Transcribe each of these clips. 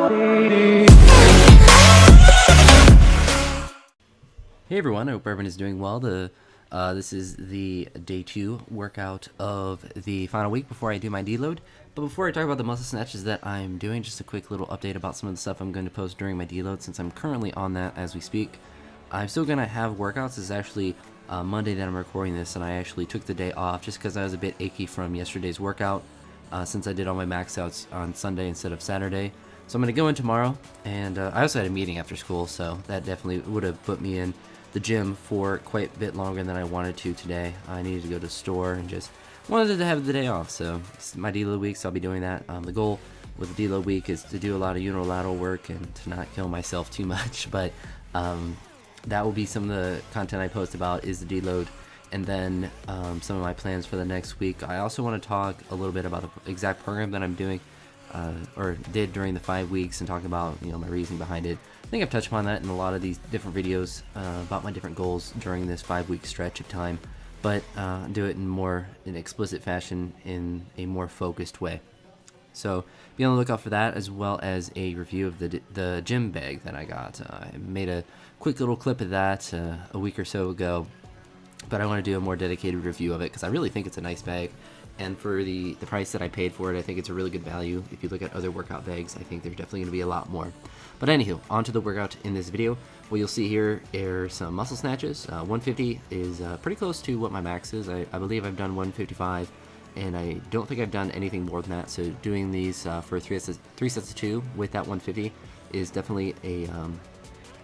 Hey everyone, I hope everyone is doing well. This is the day 2 workout of the final week before I do my deload. But before I talk about the muscle snatches that I'm doing, just a quick little update about some of the stuff I'm going to post during my deload since I'm currently on that as we speak. I'm still going to have workouts. It's actually Monday that I'm recording this, and I actually took the day off just because I was a bit achy from yesterday's workout since I did all my max outs on Sunday instead of Saturday. So I'm going to go in tomorrow, and I also had a meeting after school, so that definitely would have put me in the gym for quite a bit longer than I wanted to today. I needed to go to the store and just wanted to have the day off, so it's my deload week, so I'll be doing that. The goal with the deload week is to do a lot of unilateral work and to not kill myself too much, but that will be some of the content I post about is the deload, and then some of my plans for the next week. I also want to talk a little bit about the exact program that I'm doing or did during the 5 weeks and talk about my reasoning behind it. I think I've touched upon that in a lot of these different videos about my different goals during this 5-week stretch of time, but do it in an explicit fashion in a more focused way. So be on the lookout for that, as well as a review of the gym bag that I got. I made a quick little clip of that a week or so ago, but I want to do a more dedicated review of it because I really think it's a nice bag. And for the price that I paid for it, I think it's a really good value. If you look at other workout bags, I think there's definitely going to be a lot more. But anywho, on to the workout in this video. What you'll see here are some muscle snatches. 150 is pretty close to what my max is. I believe I've done 155, and I don't think I've done anything more than that. So doing these for three sets of 2 with that 150 is definitely a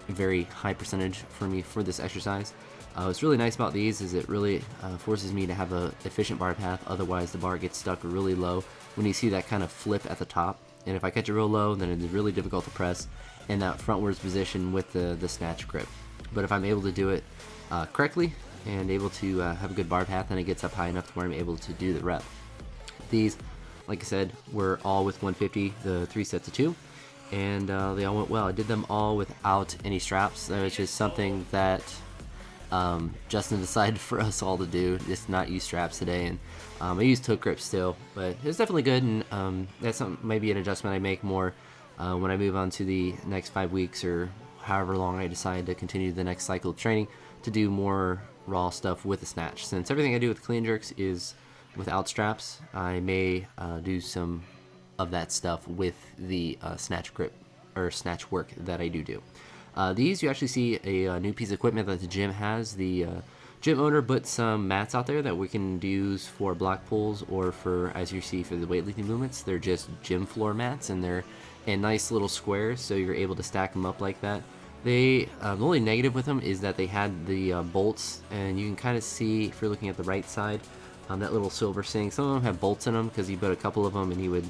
very high percentage for me for this exercise. What's really nice about these is it really forces me to have an efficient bar path, otherwise the bar gets stuck really low when you see that kind of flip at the top. And if I catch it real low, then it's really difficult to press in that frontwards position with the snatch grip. But if I'm able to do it correctly and able to have a good bar path, then it gets up high enough to where I'm able to do the rep. These, like I said, were all with 150, the 3 sets of 2. And they all went well. I did them all without any straps, which is something that Justin decided for us all to do, just not use straps today, and I used toe grip still, but it's definitely good, and that's maybe an adjustment I make more when I move on to the next 5 weeks or however long I decide to continue the next cycle of training to do more raw stuff with the snatch. Since everything I do with clean jerks is without straps, I may do some of that stuff with the snatch grip or snatch work that I do. These, you actually see a new piece of equipment that the gym has. The gym owner put some mats out there that we can use for block pulls or for, as you see, for the weightlifting movements. They're just gym floor mats, and they're in nice little squares, so you're able to stack them up like that. The only negative with them is that they had the bolts, and you can kind of see, if you're looking at the right side, that little silver thing. Some of them have bolts in them because he put a couple of them and he would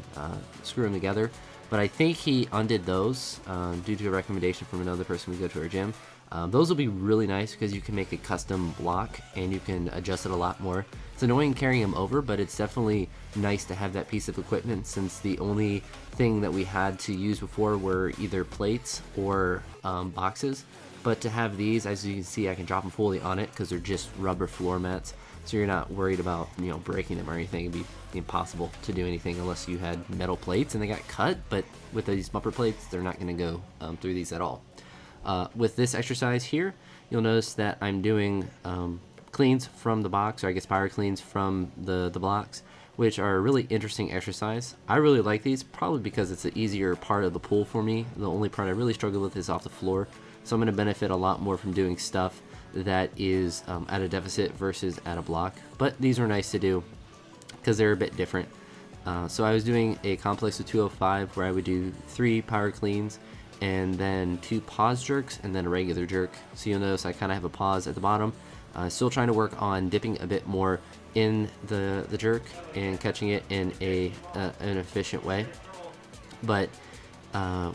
screw them together. But I think he undid those due to a recommendation from another person we go to our gym. Those will be really nice because you can make a custom block and you can adjust it a lot more. It's annoying carrying them over, but it's definitely nice to have that piece of equipment, since the only thing that we had to use before were either plates or boxes. But to have these, as you can see, I can drop them fully on it because they're just rubber floor mats. So you're not worried about breaking them or anything. It'd be impossible to do anything unless you had metal plates and they got cut, but with these bumper plates, they're not going to go through these at all. With this exercise here, you'll notice that I'm doing cleans from the box, or I guess power cleans from the blocks, which are a really interesting exercise. I really like these, probably because it's the easier part of the pull for me. The only part I really struggle with is off the floor, so I'm going to benefit a lot more from doing stuff that is at a deficit versus at a block. But these are nice to do because they're a bit different. So I was doing a complex of 205 where I would do 3 power cleans and then 2 pause jerks and then a regular jerk. So you'll notice I kind of have a pause at the bottom. Still trying to work on dipping a bit more in the jerk and catching it in an efficient way. But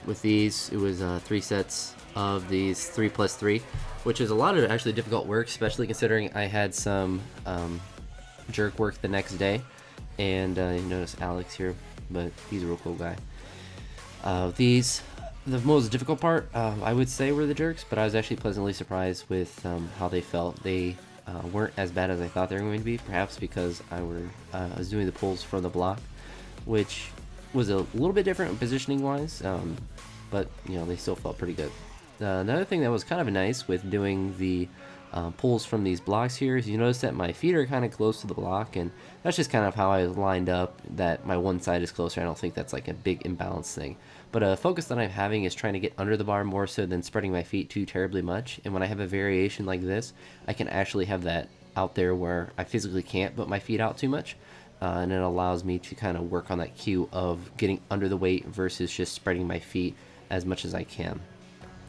with these, it was 3 sets of these 3 plus 3, which is a lot of actually difficult work, especially considering I had some jerk work the next day. And you notice Alex here, but he's a real cool guy. The most difficult part, I would say, were the jerks, but I was actually pleasantly surprised with how they felt. They weren't as bad as I thought they were going to be, perhaps because I was doing the pulls from the block, which was a little bit different positioning-wise. but they still felt pretty good. Another thing that was kind of nice with doing the pulls from these blocks here is you notice that my feet are kind of close to the block, and that's just kind of how I lined up that my one side is closer. I don't think that's like a big imbalance thing, but a focus that I'm having is trying to get under the bar more so than spreading my feet too terribly much. And when I have a variation like this, I can actually have that out there where I physically can't put my feet out too much, and it allows me to kind of work on that cue of getting under the weight versus just spreading my feet as much as I can.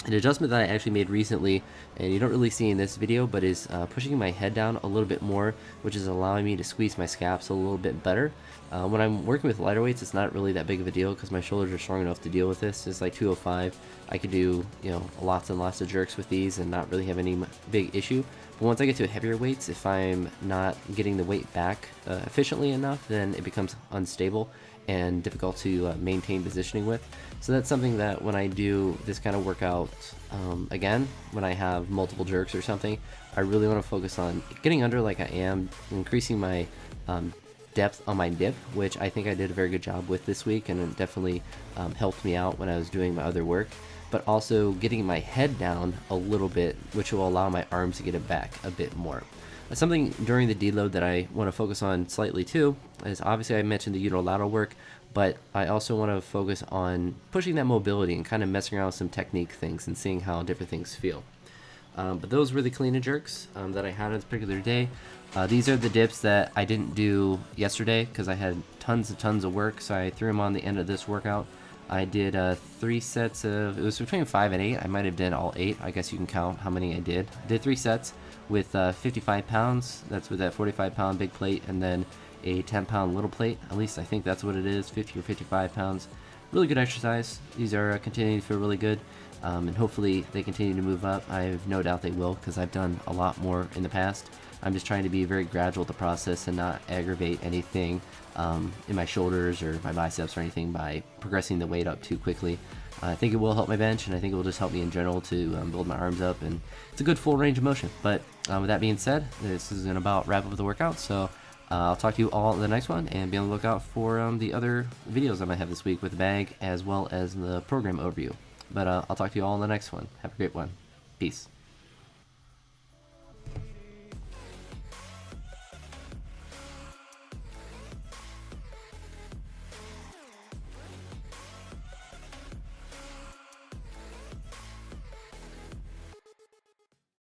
An adjustment that I actually made recently, and you don't really see in this video, but is pushing my head down a little bit more, which is allowing me to squeeze my scaps a little bit better. When I'm working with lighter weights, it's not really that big of a deal because my shoulders are strong enough to deal with this. It's like 205. I could do lots and lots of jerks with these and not really have any big issue. But once I get to heavier weights, if I'm not getting the weight back efficiently enough, then it becomes unstable and difficult to maintain positioning with. So that's something that when I do this kind of workout, again, when I have multiple jerks or something, I really want to focus on getting under like I am, increasing my depth on my dip, which I think I did a very good job with this week, and it definitely helped me out when I was doing my other work. But also getting my head down a little bit, which will allow my arms to get it back a bit more. Something during the deload that I want to focus on slightly too is obviously I mentioned the unilateral work, but I also want to focus on pushing that mobility and kind of messing around with some technique things and seeing how different things feel. But those were the clean and jerks that I had on this particular day. These are the dips that I didn't do yesterday because I had tons of work, so I threw them on the end of this workout. I did 3 sets of, it was between 5 and 8. I might have done all 8. I guess you can count how many I did. I did 3 sets with 55 pounds. That's with that 45-pound big plate and then a 10-pound little plate. At least I think that's what it is, 50 or 55 pounds. Really good exercise. These are continuing to feel really good, and hopefully they continue to move up. I have no doubt they will because I've done a lot more in the past. I'm just trying to be very gradual with the process and not aggravate anything in my shoulders or my biceps or anything by progressing the weight up too quickly. I think it will help my bench, and I think it will just help me in general to build my arms up, and it's a good full range of motion. But with that being said, this is going to about wrap up the workout, so I'll talk to you all in the next one, and be on the lookout for the other videos I might have this week with the bag as well as the program overview. But I'll talk to you all in the next one. Have a great one. Peace.